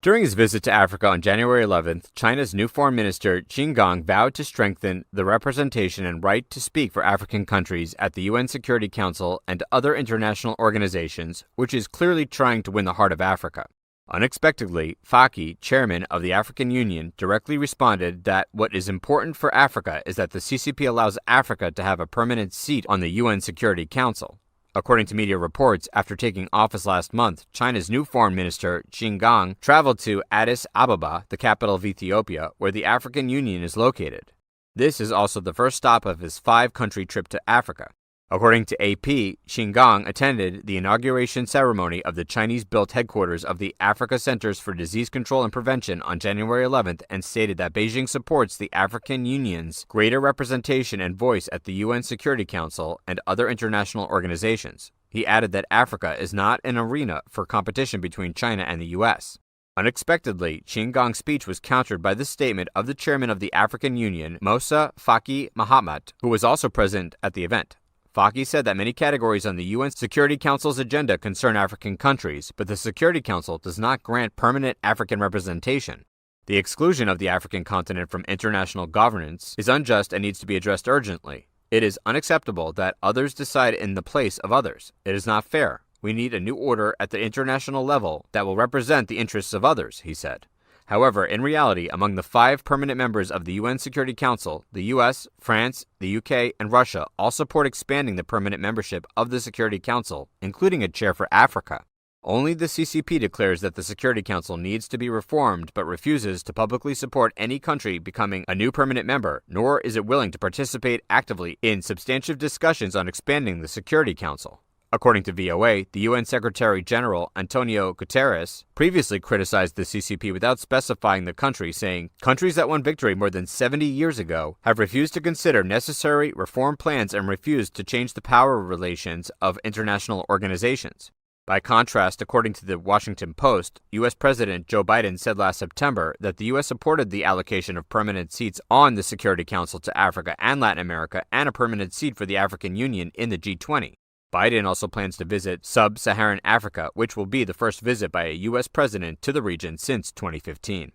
During his visit to Africa on January 11th, China's new foreign minister, Qin Gang, vowed to strengthen the representation and right to speak for African countries at the UN Security Council and other international organizations, which is clearly trying to win the heart of Africa. Unexpectedly, Faki, chairman of the African Union, directly responded that what is important for Africa is that the CCP allows Africa to have a permanent seat on the UN Security Council. According to media reports, after taking office last month, China's new foreign minister, Qin Gang, traveled to Addis Ababa, the capital of Ethiopia, where the African Union is located. This is also the first stop of his 5-country trip to Africa. According to AP, Qin Gang attended the inauguration ceremony of the Chinese-built headquarters of the Africa Centers for Disease Control and Prevention on January 11th and stated that Beijing supports the African Union's greater representation and voice at the UN Security Council and other international organizations. He added that Africa is not an arena for competition between China and the US. Unexpectedly, Qin Gang's speech was countered by the statement of the chairman of the African Union, Moussa Faki Mahamat, who was also present at the event. Faki said that many categories on the UN Security Council's agenda concern African countries, but the Security Council does not grant permanent African representation. The exclusion of the African continent from international governance is unjust and needs to be addressed urgently. It is unacceptable that others decide in the place of others. It is not fair. We need a new order at the international level that will represent the interests of others, he said. However, in reality, among the 5 permanent members of the UN Security Council, the US, France, the UK, and Russia all support expanding the permanent membership of the Security Council, including a chair for Africa. Only the CCP declares that the Security Council needs to be reformed but refuses to publicly support any country becoming a new permanent member, nor is it willing to participate actively in substantive discussions on expanding the Security Council. According to VOA, the UN Secretary-General Antonio Guterres previously criticized the CCP without specifying the country, saying, "Countries that won victory more than 70 years ago have refused to consider necessary reform plans and refused to change the power relations of international organizations." By contrast, according to the Washington Post, U.S. President Joe Biden said last September that the U.S. supported the allocation of permanent seats on the Security Council to Africa and Latin America and a permanent seat for the African Union in the G20. Biden also plans to visit sub-Saharan Africa, which will be the first visit by a U.S. president to the region since 2015.